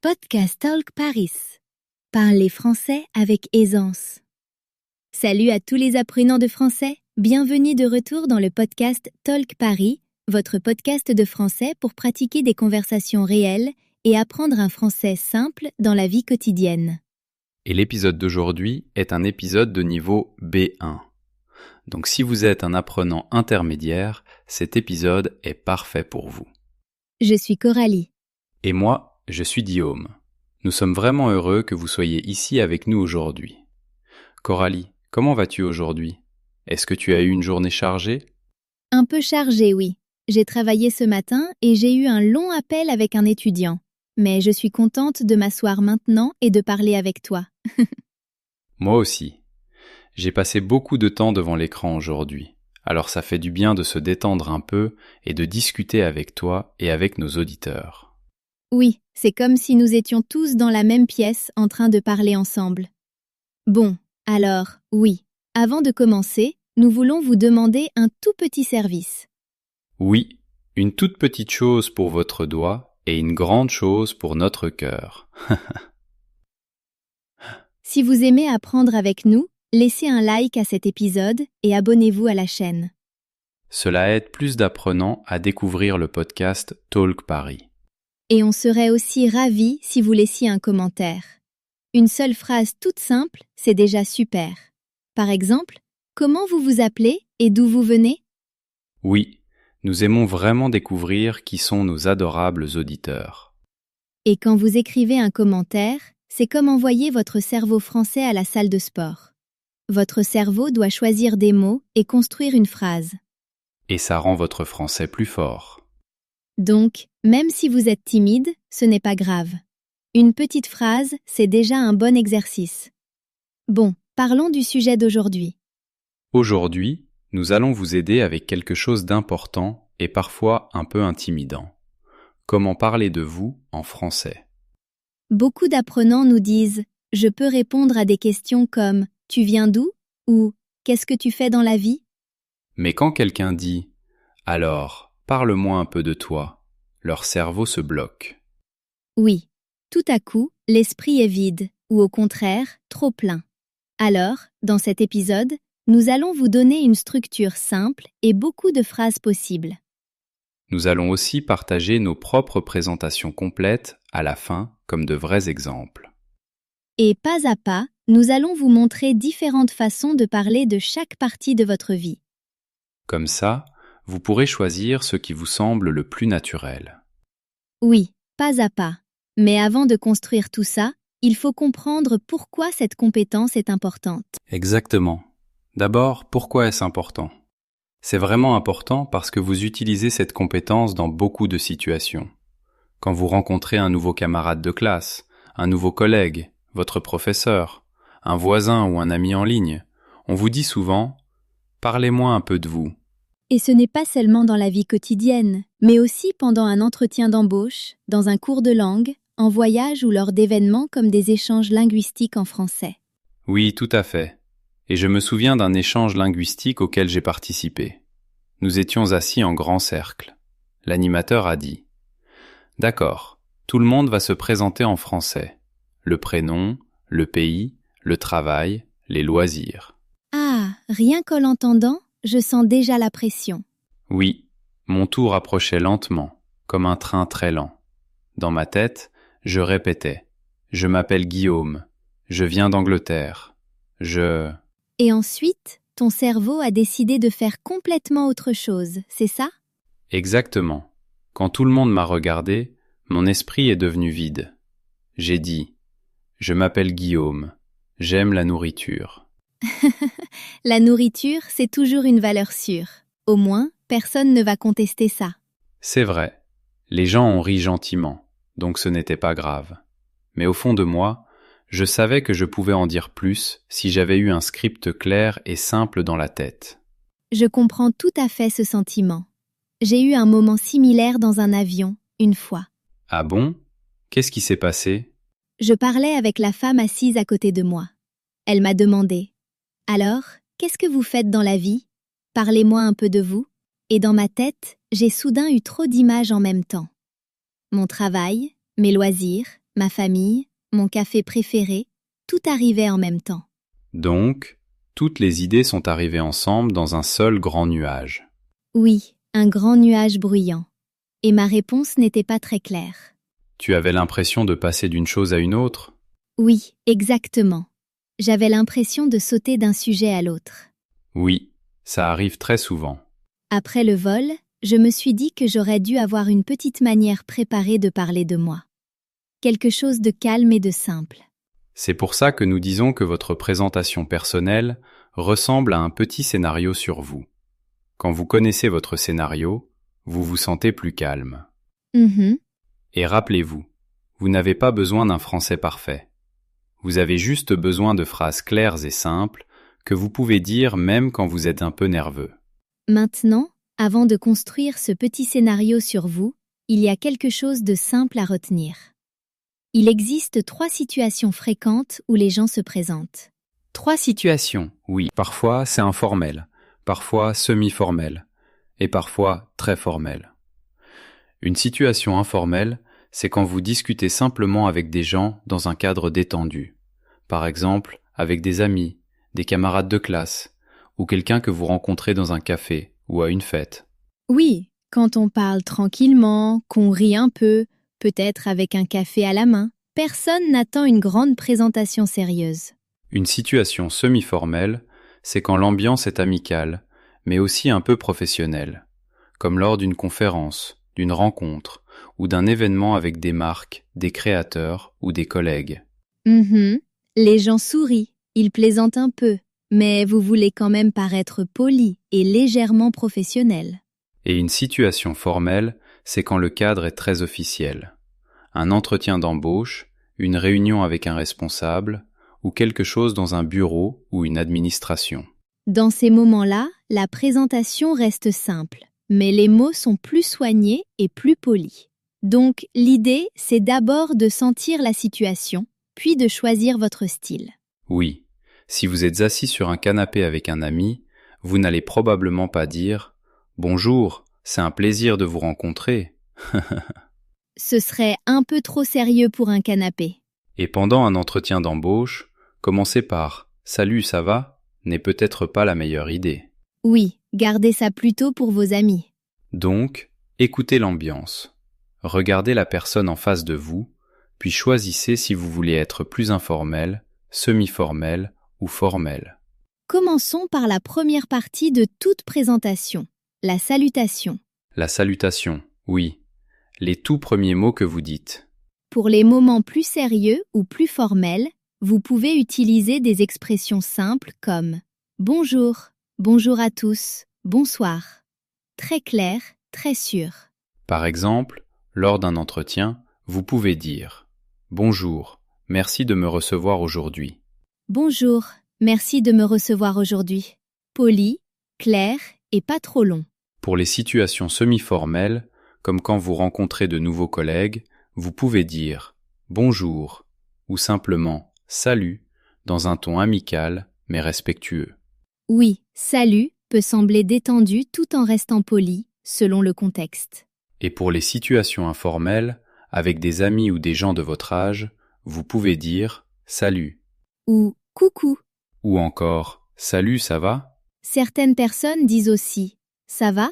Podcast Talk Paris. Parlez français avec aisance. Salut à tous les apprenants de français. Bienvenue de retour dans le podcast Talk Paris, votre podcast de français pour pratiquer des conversations réelles et apprendre un français simple dans la vie quotidienne. Et l'épisode d'aujourd'hui est un épisode de niveau B1. Donc si vous êtes un apprenant intermédiaire, cet épisode est parfait pour vous. Je suis Coralie. Et moi, je suis Guillaume. Nous sommes vraiment heureux que vous soyez ici avec nous aujourd'hui. Coralie, comment vas-tu aujourd'hui? Est-ce que tu as eu une journée chargée? Un peu chargée, oui. J'ai travaillé ce matin et j'ai eu un long appel avec un étudiant. Mais je suis contente de m'asseoir maintenant et de parler avec toi. Moi aussi. J'ai passé beaucoup de temps devant l'écran aujourd'hui. Alors ça fait du bien de se détendre un peu et de discuter avec toi et avec nos auditeurs. Oui, c'est comme si nous étions tous dans la même pièce en train de parler ensemble. Bon, alors, oui, avant de commencer, nous voulons vous demander un tout petit service. Oui, une toute petite chose pour votre doigt et une grande chose pour notre cœur. Si vous aimez apprendre avec nous, laissez un like à cet épisode et abonnez-vous à la chaîne. Cela aide plus d'apprenants à découvrir le podcast Talk Paris. Et on serait aussi ravis si vous laissiez un commentaire. Une seule phrase toute simple, c'est déjà super. Par exemple, comment vous vous appelez et d'où vous venez? Oui, nous aimons vraiment découvrir qui sont nos adorables auditeurs. Et quand vous écrivez un commentaire, c'est comme envoyer votre cerveau français à la salle de sport. Votre cerveau doit choisir des mots et construire une phrase. Et ça rend votre français plus fort. Donc, même si vous êtes timide, ce n'est pas grave. Une petite phrase, c'est déjà un bon exercice. Bon, parlons du sujet d'aujourd'hui. Aujourd'hui, nous allons vous aider avec quelque chose d'important et parfois un peu intimidant. Comment parler de vous en français? Beaucoup d'apprenants nous disent « Je peux répondre à des questions comme « Tu viens d'où ?» ou « Qu'est-ce que tu fais dans la vie ?» Mais quand quelqu'un dit « Alors, parle-moi un peu de toi », leur cerveau se bloque. Oui, tout à coup, l'esprit est vide, ou au contraire, trop plein. Alors, dans cet épisode, nous allons vous donner une structure simple et beaucoup de phrases possibles. Nous allons aussi partager nos propres présentations complètes à la fin comme de vrais exemples. Et pas à pas, nous allons vous montrer différentes façons de parler de chaque partie de votre vie. Comme ça, vous pourrez choisir ce qui vous semble le plus naturel. Oui, pas à pas. Mais avant de construire tout ça, il faut comprendre pourquoi cette compétence est importante. Exactement. D'abord, pourquoi est-ce important? C'est vraiment important parce que vous utilisez cette compétence dans beaucoup de situations. Quand vous rencontrez un nouveau camarade de classe, un nouveau collègue, votre professeur, un voisin ou un ami en ligne, on vous dit souvent « Parlez-moi un peu de vous ». Et ce n'est pas seulement dans la vie quotidienne, mais aussi pendant un entretien d'embauche, dans un cours de langue, en voyage ou lors d'événements comme des échanges linguistiques en français. Oui, tout à fait. Et je me souviens d'un échange linguistique auquel j'ai participé. Nous étions assis en grand cercle. L'animateur a dit « D'accord, tout le monde va se présenter en français. Le prénom, le pays, le travail, les loisirs. » Ah, rien qu'en l'entendant, je sens déjà la pression. Oui, mon tour approchait lentement, comme un train très lent. Dans ma tête, je répétais « Je m'appelle Guillaume, je viens d'Angleterre, je… » Et ensuite, ton cerveau a décidé de faire complètement autre chose, c'est ça? Exactement. Quand tout le monde m'a regardé, mon esprit est devenu vide. J'ai dit « Je m'appelle Guillaume, j'aime la nourriture. » La nourriture, c'est toujours une valeur sûre. Au moins, personne ne va contester ça. C'est vrai, les gens ont ri gentiment, donc ce n'était pas grave. Mais au fond de moi, je savais que je pouvais en dire plus si j'avais eu un script clair et simple dans la tête. Je comprends tout à fait ce sentiment. J'ai eu un moment similaire dans un avion, une fois. Ah bon? Qu'est-ce qui s'est passé? Je parlais avec la femme assise à côté de moi. Elle m'a demandé « Alors, qu'est-ce que vous faites dans la vie? Parlez-moi un peu de vous. » Et dans ma tête, j'ai soudain eu trop d'images en même temps. Mon travail, mes loisirs, ma famille, mon café préféré, tout arrivait en même temps. Donc, toutes les idées sont arrivées ensemble dans un seul grand nuage. Oui, un grand nuage bruyant. Et ma réponse n'était pas très claire. Tu avais l'impression de passer d'une chose à une autre? Oui, exactement. J'avais l'impression de sauter d'un sujet à l'autre. Oui, ça arrive très souvent. Après le vol, je me suis dit que j'aurais dû avoir une petite manière préparée de parler de moi. Quelque chose de calme et de simple. C'est pour ça que nous disons que votre présentation personnelle ressemble à un petit scénario sur vous. Quand vous connaissez votre scénario, vous vous sentez plus calme. Et rappelez-vous, vous n'avez pas besoin d'un français parfait. Vous avez juste besoin de phrases claires et simples que vous pouvez dire même quand vous êtes un peu nerveux. Maintenant, avant de construire ce petit scénario sur vous, il y a quelque chose de simple à retenir. Il existe 3 situations fréquentes où les gens se présentent. 3 situations, oui. Parfois, c'est informel, parfois semi-formel, et parfois très formel. Une situation informelle, c'est quand vous discutez simplement avec des gens dans un cadre détendu. Par exemple, avec des amis, des camarades de classe, ou quelqu'un que vous rencontrez dans un café ou à une fête. Oui, quand on parle tranquillement, qu'on rit un peu, peut-être avec un café à la main, personne n'attend une grande présentation sérieuse. Une situation semi-formelle, c'est quand l'ambiance est amicale, mais aussi un peu professionnelle, comme lors d'une conférence, d'une rencontre ou d'un événement avec des marques, des créateurs ou des collègues. Les gens sourient, ils plaisantent un peu, mais vous voulez quand même paraître poli et légèrement professionnel. Et une situation formelle, c'est quand le cadre est très officiel. Un entretien d'embauche, une réunion avec un responsable, ou quelque chose dans un bureau ou une administration. Dans ces moments-là, la présentation reste simple, mais les mots sont plus soignés et plus polis. Donc, l'idée, c'est d'abord de sentir la situation, puis de choisir votre style. Oui, si vous êtes assis sur un canapé avec un ami, vous n'allez probablement pas dire « Bonjour, c'est un plaisir de vous rencontrer ». Ce serait un peu trop sérieux pour un canapé. Et pendant un entretien d'embauche, commencer par « Salut, ça va ?» n'est peut-être pas la meilleure idée. Oui, gardez ça plutôt pour vos amis. Donc, écoutez l'ambiance. Regardez la personne en face de vous, puis choisissez si vous voulez être plus informel, semi-formel ou formel. Commençons par la première partie de toute présentation, la salutation. La salutation, oui. Les tout premiers mots que vous dites. Pour les moments plus sérieux ou plus formels, vous pouvez utiliser des expressions simples comme « Bonjour »,« Bonjour à tous »,« Bonsoir ». Très clair, très sûr. Par exemple, lors d'un entretien, vous pouvez dire « Bonjour, merci de me recevoir aujourd'hui ». Bonjour, merci de me recevoir aujourd'hui. Poli, clair et pas trop long. Pour les situations semi-formelles, comme quand vous rencontrez de nouveaux collègues, vous pouvez dire « Bonjour » ou simplement « Salut » dans un ton amical mais respectueux. Oui, salut peut sembler détendu tout en restant poli, selon le contexte. Et pour les situations informelles, avec des amis ou des gens de votre âge, vous pouvez dire « Salut » Ou coucou. ou encore « Salut, ça va ?» Certaines personnes disent aussi « Ça va ?»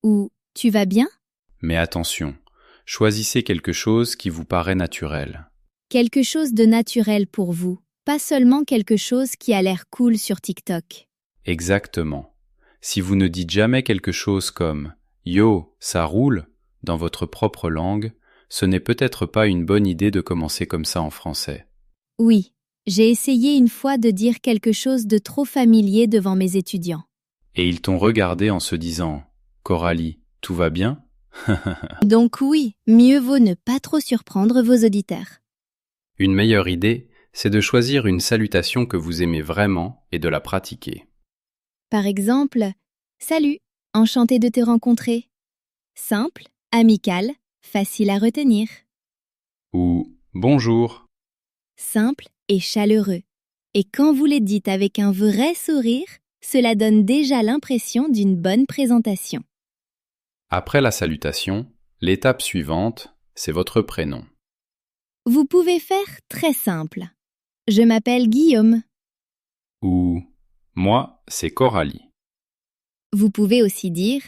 ou « Tu vas bien ?» Mais attention, choisissez quelque chose qui vous paraît naturel. Quelque chose de naturel pour vous, pas seulement quelque chose qui a l'air cool sur TikTok. Exactement. Si vous ne dites jamais quelque chose comme « Yo, ça roule ?» dans votre propre langue, ce n'est peut-être pas une bonne idée de commencer comme ça en français. Oui, j'ai essayé une fois de dire quelque chose de trop familier devant mes étudiants. Et ils t'ont regardé en se disant « Coralie, tout va bien ?» Donc oui, mieux vaut ne pas trop surprendre vos auditeurs. Une meilleure idée, c'est de choisir une salutation que vous aimez vraiment et de la pratiquer. Par exemple, « Salut, enchanté de te rencontrer ». Simple, amical, facile à retenir. Ou « Bonjour ». Simple et chaleureux. Et quand vous les dites avec un vrai sourire, cela donne déjà l'impression d'une bonne présentation. Après la salutation, l'étape suivante, c'est votre prénom. Vous pouvez faire très simple. Je m'appelle Guillaume. Ou moi, c'est Coralie. Vous pouvez aussi dire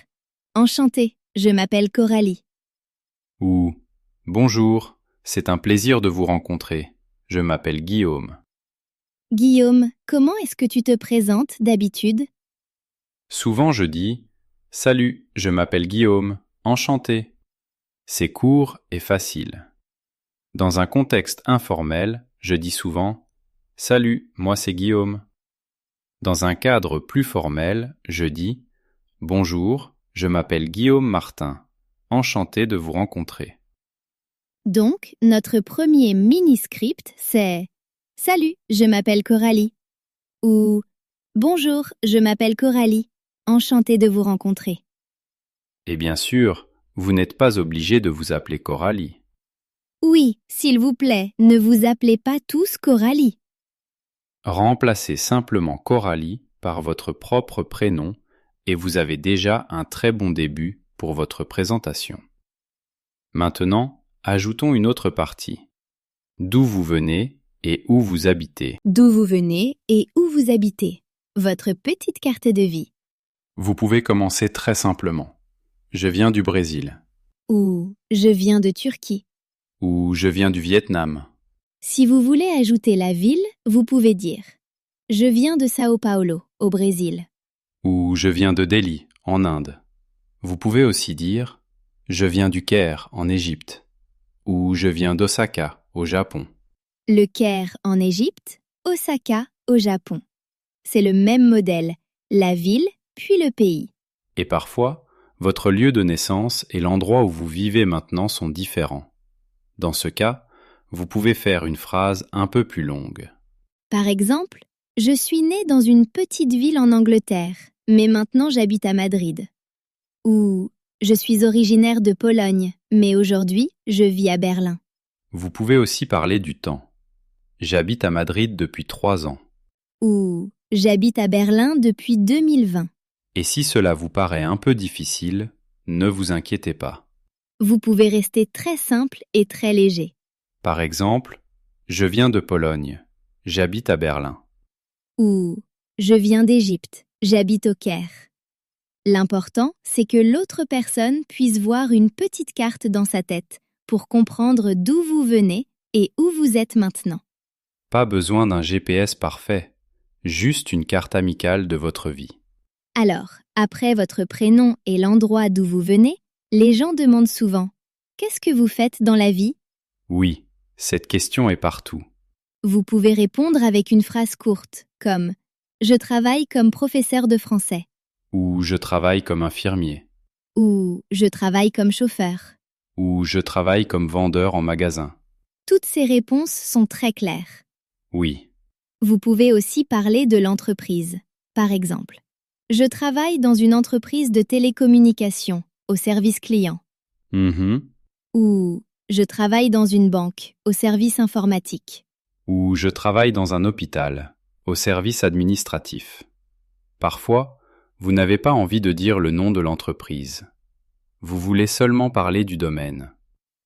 Enchanté, je m'appelle Coralie. Ou bonjour, c'est un plaisir de vous rencontrer. Je m'appelle Guillaume. Guillaume, comment est-ce que tu te présentes d'habitude? Souvent je dis salut, je m'appelle Guillaume, enchanté. C'est court et facile. Dans un contexte informel, je dis souvent salut, moi c'est Guillaume. Dans un cadre plus formel, je dis bonjour, je m'appelle Guillaume Martin, enchanté de vous rencontrer. Donc, notre premier mini-script, c'est Salut, je m'appelle Coralie. Ou Bonjour, je m'appelle Coralie. Enchantée de vous rencontrer. Et bien sûr, vous n'êtes pas obligé de vous appeler Coralie. Oui, s'il vous plaît, ne vous appelez pas tous Coralie. Remplacez simplement Coralie par votre propre prénom et vous avez déjà un très bon début pour votre présentation. Maintenant, ajoutons une autre partie. D'où vous venez et où vous habitez. D'où vous venez et où vous habitez. Votre petite carte de vie. Vous pouvez commencer très simplement. Je viens du Brésil. Ou Je viens de Turquie. Ou je viens du Vietnam. Si vous voulez ajouter la ville, vous pouvez dire Je viens de Sao Paulo, au Brésil. Ou je viens de Delhi, en Inde. Vous pouvez aussi dire je viens du Caire, en Égypte. Ou je viens d'Osaka, au Japon. Le Caire en Égypte, Osaka au Japon. C'est le même modèle, la ville puis le pays. Et parfois, votre lieu de naissance et l'endroit où vous vivez maintenant sont différents. Dans ce cas, vous pouvez faire une phrase un peu plus longue. Par exemple, je suis née dans une petite ville en Angleterre, mais maintenant j'habite à Madrid. Ou je suis originaire de Pologne, mais aujourd'hui je vis à Berlin. Vous pouvez aussi parler du temps. J'habite à Madrid depuis 3 ans. Ou j'habite à Berlin depuis 2020. Et si cela vous paraît un peu difficile, ne vous inquiétez pas. Vous pouvez rester très simple et très léger. Par exemple, je viens de Pologne. J'habite à Berlin. Ou je viens d'Égypte, j'habite au Caire. L'important, c'est que l'autre personne puisse voir une petite carte dans sa tête pour comprendre d'où vous venez et où vous êtes maintenant. Pas besoin d'un GPS parfait, juste une carte amicale de votre vie. Alors, après votre prénom et l'endroit d'où vous venez, les gens demandent souvent « Qu'est-ce que vous faites dans la vie ?» Oui, cette question est partout. Vous pouvez répondre avec une phrase courte, comme « Je travaille comme professeur de français » Ou je travaille comme infirmier. ou « Je travaille comme chauffeur ». Ou je travaille comme vendeur en magasin. Toutes ces réponses sont très claires. Oui. Vous pouvez aussi parler de l'entreprise. Par exemple, « Je travaille dans une entreprise de télécommunications, au service client » ou « Je travaille dans une banque, au service informatique ». Ou je travaille dans un hôpital, au service administratif. Parfois, vous n'avez pas envie de dire le nom de l'entreprise. Vous voulez seulement parler du domaine.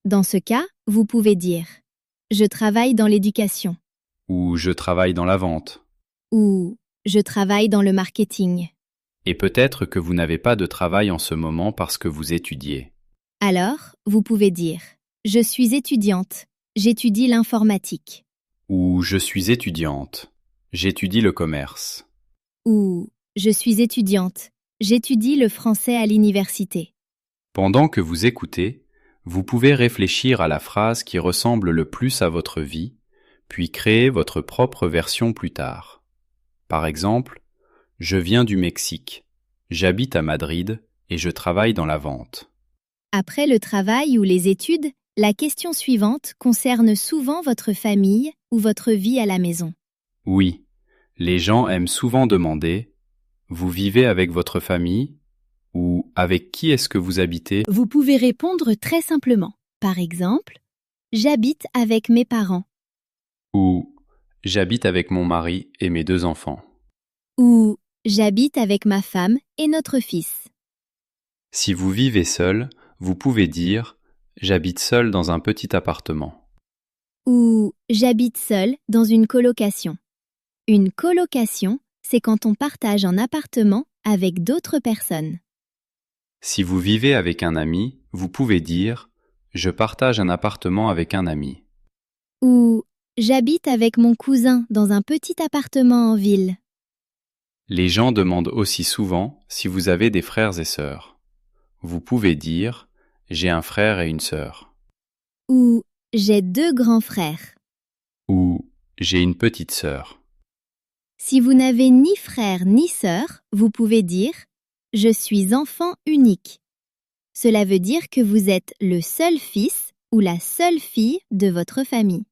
Dans ce cas, vous pouvez dire « Je travaille dans l'éducation » Ou je travaille dans la vente. ou « Je travaille dans le marketing ». Et peut-être que vous n'avez pas de travail en ce moment parce que vous étudiez. Alors, vous pouvez dire « Je suis étudiante, j'étudie l'informatique » Ou je suis étudiante, j'étudie le commerce. ou « Je suis étudiante, j'étudie le français à l'université ». Pendant que vous écoutez, vous pouvez réfléchir à la phrase qui ressemble le plus à votre vie, puis créer votre propre version plus tard. Par exemple, je viens du Mexique, j'habite à Madrid et je travaille dans la vente. Après le travail ou les études, la question suivante concerne souvent votre famille ou votre vie à la maison. Oui, les gens aiment souvent demander « Vous vivez avec votre famille ?» ou « Avec qui est-ce que vous habitez ?» Vous pouvez répondre très simplement. Par exemple, « J'habite avec mes parents » ou « J'habite avec mon mari et mes 2 enfants ». ou « J'habite avec ma femme et notre fils ». Si vous vivez seul, vous pouvez dire « J'habite seul dans un petit appartement ». Ou j'habite seul dans une colocation. Une colocation, c'est quand on partage un appartement avec d'autres personnes. Si vous vivez avec un ami, vous pouvez dire « Je partage un appartement avec un ami ». Ou j'habite avec mon cousin dans un petit appartement en ville. Les gens demandent aussi souvent si vous avez des frères et sœurs. Vous pouvez dire « J'ai un frère et une sœur » Ou j'ai 2 grands frères. ou « J'ai une petite sœur ». Si vous n'avez ni frère ni sœur, vous pouvez dire « Je suis enfant unique ». Cela veut dire que vous êtes le seul fils ou la seule fille de votre famille.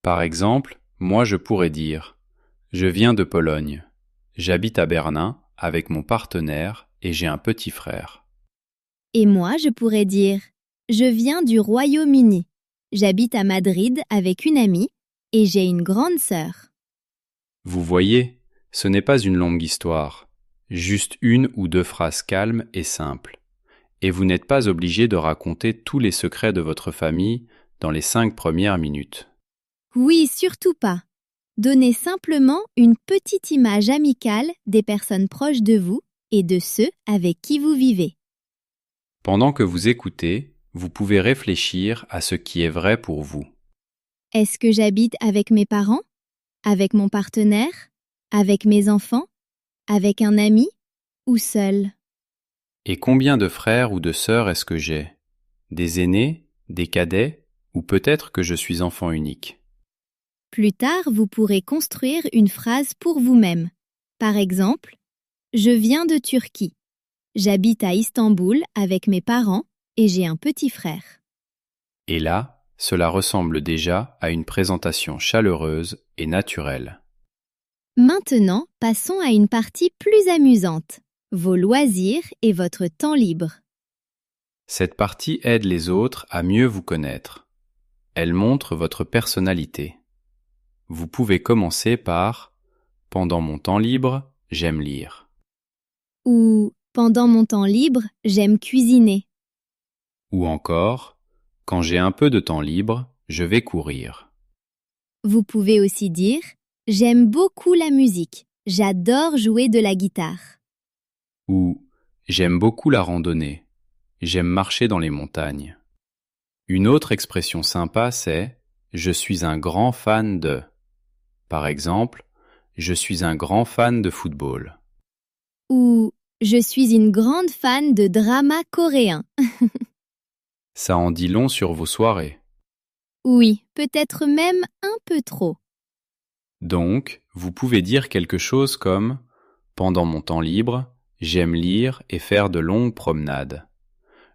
Par exemple, moi je pourrais dire « Je viens de Pologne. J'habite à Berlin avec mon partenaire et j'ai un petit frère. » Et moi, je pourrais dire « Je viens du Royaume-Uni. J'habite à Madrid avec une amie et j'ai une grande sœur. » Vous voyez, ce n'est pas une longue histoire, juste une ou deux phrases calmes et simples. Et vous n'êtes pas obligé de raconter tous les secrets de votre famille dans les 5 premières minutes. Oui, surtout pas. Donnez simplement une petite image amicale des personnes proches de vous et de ceux avec qui vous vivez. Pendant que vous écoutez, vous pouvez réfléchir à ce qui est vrai pour vous. Est-ce que j'habite avec mes parents? Avec mon partenaire? Avec mes enfants? Avec un ami? Ou seul? Et combien de frères ou de sœurs est-ce que j'ai? Des aînés? Des cadets? Ou peut-être que je suis enfant unique? Plus tard, vous pourrez construire une phrase pour vous-même. Par exemple, je viens de Turquie. J'habite à Istanbul avec mes parents et j'ai un petit frère. Et là, cela ressemble déjà à une présentation chaleureuse et naturelle. Maintenant, passons à une partie plus amusante, vos loisirs et votre temps libre. Cette partie aide les autres à mieux vous connaître. Elle montre votre personnalité. Vous pouvez commencer par « Pendant mon temps libre, j'aime lire » Ou pendant mon temps libre, j'aime cuisiner. ou encore « Quand j'ai un peu de temps libre, je vais courir » Vous pouvez aussi dire j'aime beaucoup la musique. J'adore jouer de la guitare. ou « J'aime beaucoup la randonnée. J'aime marcher dans les montagnes ». Une autre expression sympa, c'est « Je suis un grand fan de ». Par exemple, « Je suis un grand fan de football ». Ou je suis une grande fan de drama coréen. Ça en dit long sur vos soirées. Oui, peut-être même un peu trop. Donc, vous pouvez dire quelque chose comme « Pendant mon temps libre, j'aime lire et faire de longues promenades.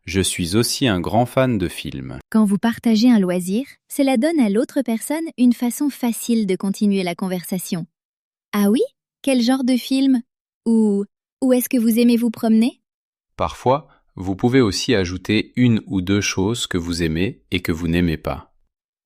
Je suis aussi un grand fan de films. » Quand vous partagez un loisir, cela donne à l'autre personne une façon facile de continuer la conversation. Ah oui? Quel genre de film? Ou où est-ce que vous aimez vous promener? Parfois, vous pouvez aussi ajouter une ou deux choses que vous aimez et que vous n'aimez pas.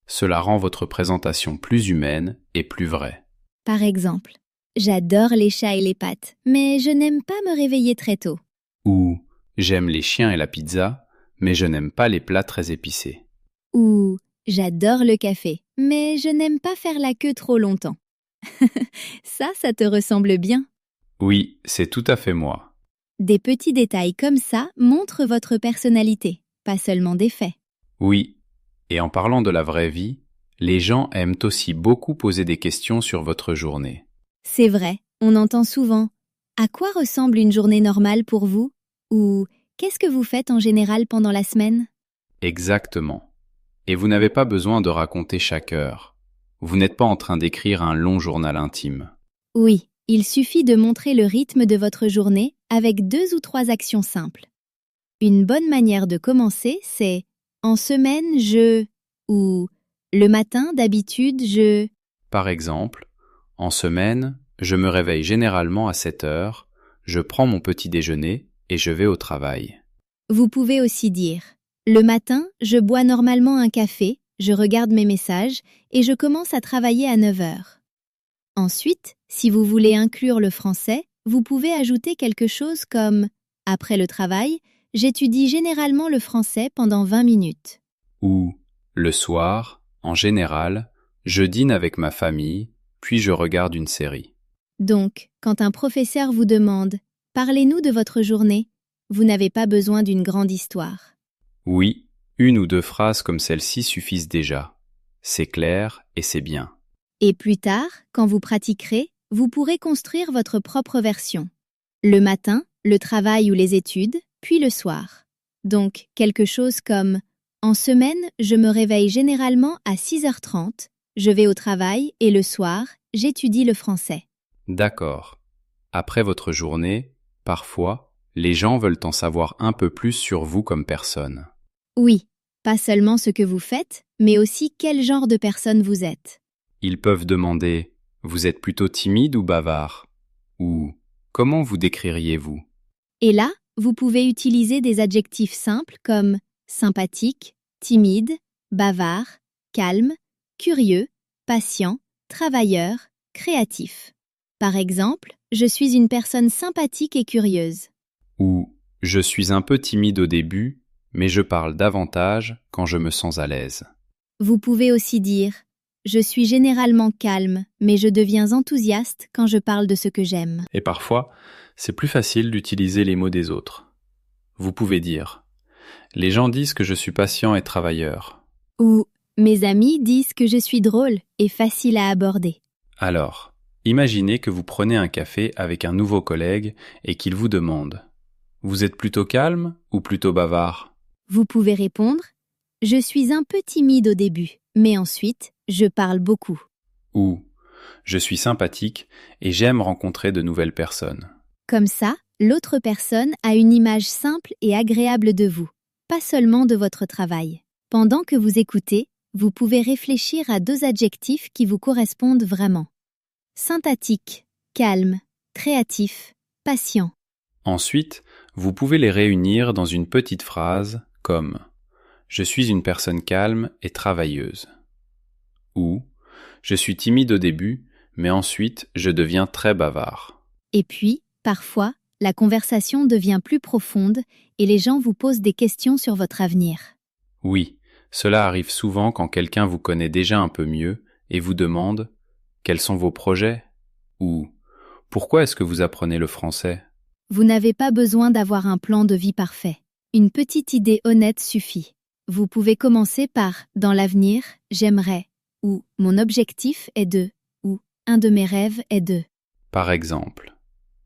Cela rend votre présentation plus humaine et plus vraie. Par exemple, j'adore les chats et les pâtes, mais je n'aime pas me réveiller très tôt. Ou j'aime les chiens et la pizza, mais je n'aime pas les plats très épicés. Ou j'adore le café, mais je n'aime pas faire la queue trop longtemps. Ça te ressemble bien. Oui, c'est tout à fait moi. Des petits détails comme ça montrent votre personnalité, pas seulement des faits. Oui, et en parlant de la vraie vie, les gens aiment aussi beaucoup poser des questions sur votre journée. C'est vrai, on entend souvent « À quoi ressemble une journée normale pour vous ?» ou « Qu'est-ce que vous faites en général pendant la semaine ?» Exactement. Et vous n'avez pas besoin de raconter chaque heure. Vous n'êtes pas en train d'écrire un long journal intime. Oui, il suffit de montrer le rythme de votre journée avec 2 ou 3 actions simples. Une bonne manière de commencer, c'est « En semaine, je… » ou « Le matin, d'habitude, je… » Par exemple, en semaine, je me réveille généralement à 7 heures, je prends mon petit déjeuner et je vais au travail. Vous pouvez aussi dire « Le matin, je bois normalement un café, je regarde mes messages et je commence à travailler à 9 heures. » Ensuite, si vous voulez inclure le français, vous pouvez ajouter quelque chose comme « Après le travail, j'étudie généralement le français pendant 20 minutes. » Ou, le soir, En général, je dîne avec ma famille, puis je regarde une série. Donc, quand un professeur vous demande « Parlez-nous de votre journée », vous n'avez pas besoin d'une grande histoire. Oui, 1 ou 2 phrases comme celle-ci suffisent déjà. C'est clair et c'est bien. Et plus tard, quand vous pratiquerez, vous pourrez construire votre propre version. Le matin, le travail ou les études, puis le soir. Donc, quelque chose comme « En semaine, je me réveille généralement à 6h30, je vais au travail et le soir, j'étudie le français. » D'accord. Après votre journée, parfois, les gens veulent en savoir un peu plus sur vous comme personne. Oui, pas seulement ce que vous faites, mais aussi quel genre de personne vous êtes. Ils peuvent demander « Vous êtes plutôt timide ou bavard ?» ou « Comment vous décririez-vous ?» Et là, vous pouvez utiliser des adjectifs simples comme sympathique, timide, bavard, calme, curieux, patient, travailleur, créatif. Par exemple, je suis une personne sympathique et curieuse. ou « Je suis un peu timide au début, mais je parle davantage quand je me sens à l'aise. » Vous pouvez aussi dire je suis généralement calme, mais je deviens enthousiaste quand je parle de ce que j'aime. Et parfois, c'est plus facile d'utiliser les mots des autres. Vous pouvez dire « Les gens disent que je suis patient et travailleur. » Ou mes amis disent que je suis drôle et facile à aborder. Alors, imaginez que vous prenez un café avec un nouveau collègue et qu'il vous demande « Vous êtes plutôt calme ou plutôt bavard ?» Vous pouvez répondre je suis un peu timide au début, mais ensuite, je parle beaucoup. Ou « Je suis sympathique et j'aime rencontrer de nouvelles personnes. » Comme ça, l'autre personne a une image simple et agréable de vous, pas seulement de votre travail. Pendant que vous écoutez, vous pouvez réfléchir à 2 adjectifs qui vous correspondent vraiment. Sympathique, calme, créatif, patient. Ensuite, vous pouvez les réunir dans une petite phrase comme « Je suis une personne calme et travailleuse » ou « Je suis timide au début, mais ensuite je deviens très bavard. » Et puis, parfois, la conversation devient plus profonde et les gens vous posent des questions sur votre avenir. Oui, cela arrive souvent quand quelqu'un vous connaît déjà un peu mieux et vous demande « Quels sont vos projets ?» ou « Pourquoi est-ce que vous apprenez le français ?» Vous n'avez pas besoin d'avoir un plan de vie parfait. Une petite idée honnête suffit. Vous pouvez commencer par « Dans l'avenir, j'aimerais » ou « Mon objectif est de » ou « Un de mes rêves est de ». Par exemple,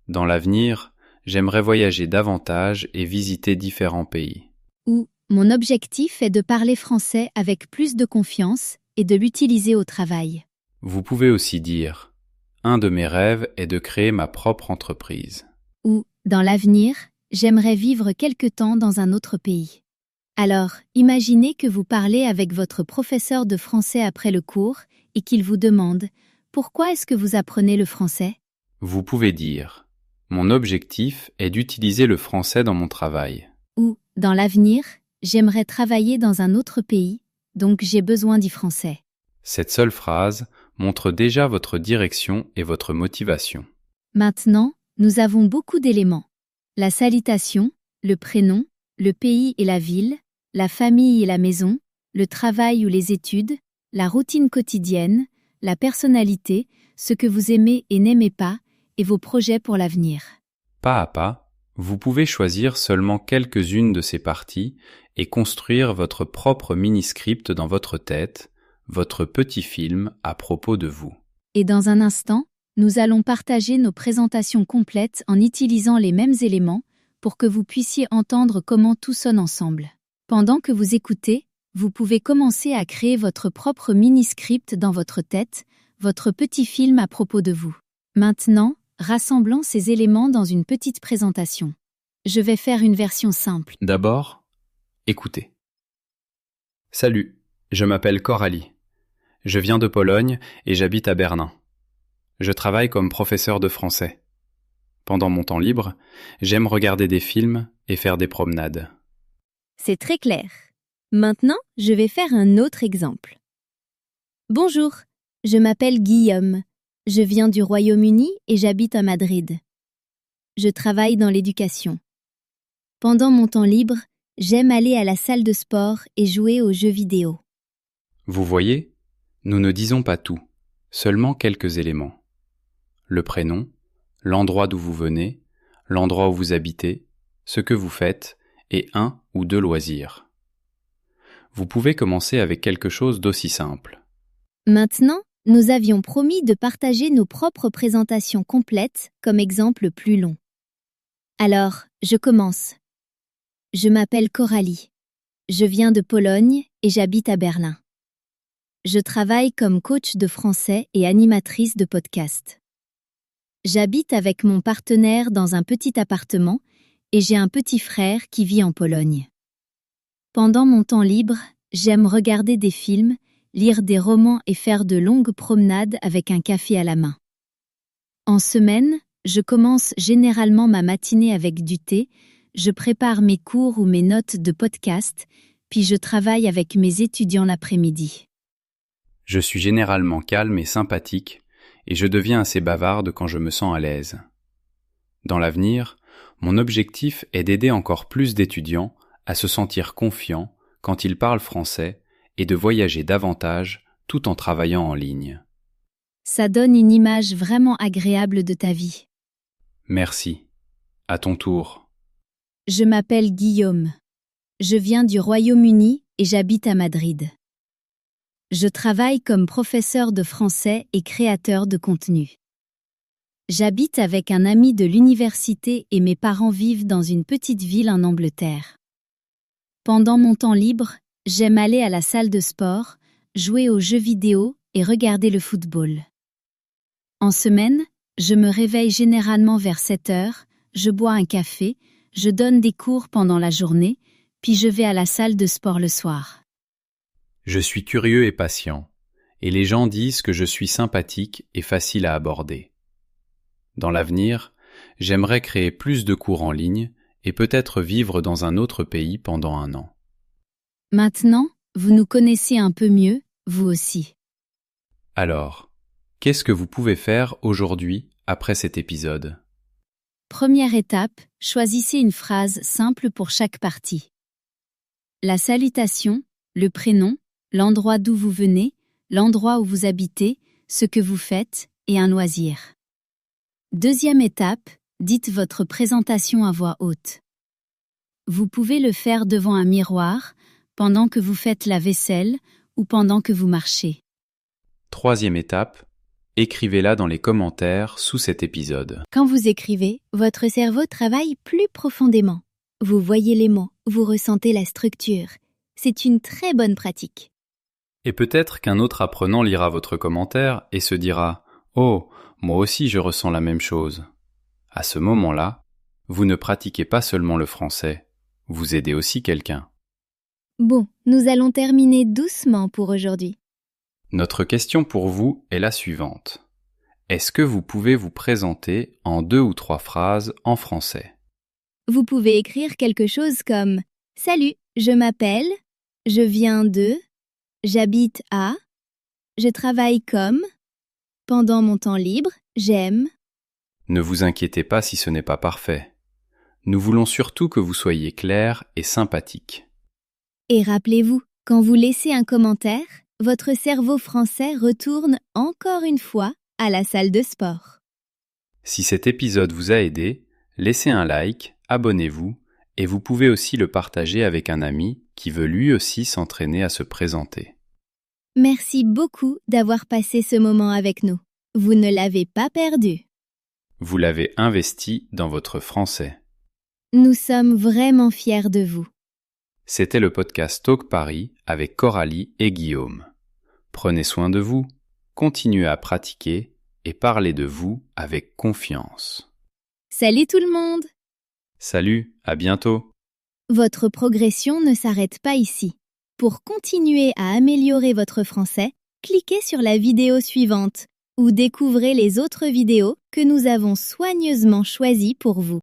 dans l'avenir, j'aimerais voyager davantage et visiter différents pays. Ou « Mon objectif est de parler français avec plus de confiance et de l'utiliser au travail ». Vous pouvez aussi dire « Un de mes rêves est de créer ma propre entreprise. » Ou « Dans l'avenir, j'aimerais vivre quelque temps dans un autre pays ». Alors, imaginez que vous parlez avec votre professeur de français après le cours et qu'il vous demande « Pourquoi est-ce que vous apprenez le français ?» Vous pouvez dire « Mon objectif est d'utiliser le français dans mon travail. » Ou « Dans l'avenir, j'aimerais travailler dans un autre pays, donc j'ai besoin du français ». Cette seule phrase montre déjà votre direction et votre motivation. Maintenant, nous avons beaucoup d'éléments. La salutation, le prénom, le pays et la ville, la famille et la maison, le travail ou les études, la routine quotidienne, la personnalité, ce que vous aimez et n'aimez pas, et vos projets pour l'avenir. Pas à pas, vous pouvez choisir seulement quelques-unes de ces parties et construire votre propre mini-script dans votre tête, votre petit film à propos de vous. Et dans un instant, nous allons partager nos présentations complètes en utilisant les mêmes éléments pour que vous puissiez entendre comment tout sonne ensemble. Pendant que vous écoutez, vous pouvez commencer à créer votre propre mini-script dans votre tête, votre petit film à propos de vous. Maintenant, rassemblons ces éléments dans une petite présentation. Je vais faire une version simple. D'abord, écoutez. Salut, je m'appelle Coralie. Je viens de Pologne et j'habite à Berlin. Je travaille comme professeur de français. Pendant mon temps libre, j'aime regarder des films et faire des promenades. C'est très clair. Maintenant, je vais faire un autre exemple. Bonjour, je m'appelle Guillaume. Je viens du Royaume-Uni et j'habite à Madrid. Je travaille dans l'éducation. Pendant mon temps libre, j'aime aller à la salle de sport et jouer aux jeux vidéo. Vous voyez, nous ne disons pas tout, seulement quelques éléments. Le prénom, l'endroit d'où vous venez, l'endroit où vous habitez, ce que vous faites et un ou deux loisirs. Vous pouvez commencer avec quelque chose d'aussi simple. Maintenant, nous avions promis de partager nos propres présentations complètes comme exemple plus long. Alors, je commence. Je m'appelle Coralie. Je viens de Pologne et j'habite à Berlin. Je travaille comme coach de français et animatrice de podcast. J'habite avec mon partenaire dans un petit appartement et j'ai un petit frère qui vit en Pologne. Pendant mon temps libre, j'aime regarder des films, lire des romans et faire de longues promenades avec un café à la main. En semaine, je commence généralement ma matinée avec du thé, je prépare mes cours ou mes notes de podcast, puis je travaille avec mes étudiants l'après-midi. Je suis généralement calme et sympathique, et je deviens assez bavarde quand je me sens à l'aise. Dans l'avenir, mon objectif est d'aider encore plus d'étudiants à se sentir confiants quand ils parlent français et de voyager davantage tout en travaillant en ligne. Ça donne une image vraiment agréable de ta vie. Merci. À ton tour. Je m'appelle Guillaume. Je viens du Royaume-Uni et j'habite à Madrid. Je travaille comme professeur de français et créateur de contenu. J'habite avec un ami de l'université et mes parents vivent dans une petite ville en Angleterre. Pendant mon temps libre, j'aime aller à la salle de sport, jouer aux jeux vidéo et regarder le football. En semaine, je me réveille généralement vers 7 heures, je bois un café, je donne des cours pendant la journée, puis je vais à la salle de sport le soir. Je suis curieux et patient, et les gens disent que je suis sympathique et facile à aborder. Dans l'avenir, j'aimerais créer plus de cours en ligne et peut-être vivre dans un autre pays pendant 1 an. Maintenant, vous nous connaissez un peu mieux, vous aussi. Alors, qu'est-ce que vous pouvez faire aujourd'hui après cet épisode ? Première étape, choisissez une phrase simple pour chaque partie. La salutation, le prénom, l'endroit d'où vous venez, l'endroit où vous habitez, ce que vous faites et un loisir. Deuxième étape, dites votre présentation à voix haute. Vous pouvez le faire devant un miroir, pendant que vous faites la vaisselle ou pendant que vous marchez. Troisième étape, écrivez-la dans les commentaires sous cet épisode. Quand vous écrivez, votre cerveau travaille plus profondément. Vous voyez les mots, vous ressentez la structure. C'est une très bonne pratique. Et peut-être qu'un autre apprenant lira votre commentaire et se dira « Oh, moi aussi je ressens la même chose ». À ce moment-là, vous ne pratiquez pas seulement le français, vous aidez aussi quelqu'un. Bon, nous allons terminer doucement pour aujourd'hui. Notre question pour vous est la suivante. Est-ce que vous pouvez vous présenter en 2 ou 3 phrases en français ? Vous pouvez écrire quelque chose comme « Salut, je m'appelle, je viens de, j'habite à, je travaille comme, pendant mon temps libre, j'aime. » Ne vous inquiétez pas si ce n'est pas parfait. Nous voulons surtout que vous soyez clair et sympathique. Et rappelez-vous, quand vous laissez un commentaire, votre cerveau français retourne encore une fois à la salle de sport. Si cet épisode vous a aidé, laissez un like, abonnez-vous et vous pouvez aussi le partager avec un ami qui veut lui aussi s'entraîner à se présenter. Merci beaucoup d'avoir passé ce moment avec nous. Vous ne l'avez pas perdu. Vous l'avez investi dans votre français. Nous sommes vraiment fiers de vous. C'était le podcast Talk Paris avec Coralie et Guillaume. Prenez soin de vous, continuez à pratiquer et parlez de vous avec confiance. Salut tout le monde! Salut, à bientôt! Votre progression ne s'arrête pas ici. Pour continuer à améliorer votre français, cliquez sur la vidéo suivante ou découvrez les autres vidéos que nous avons soigneusement choisies pour vous.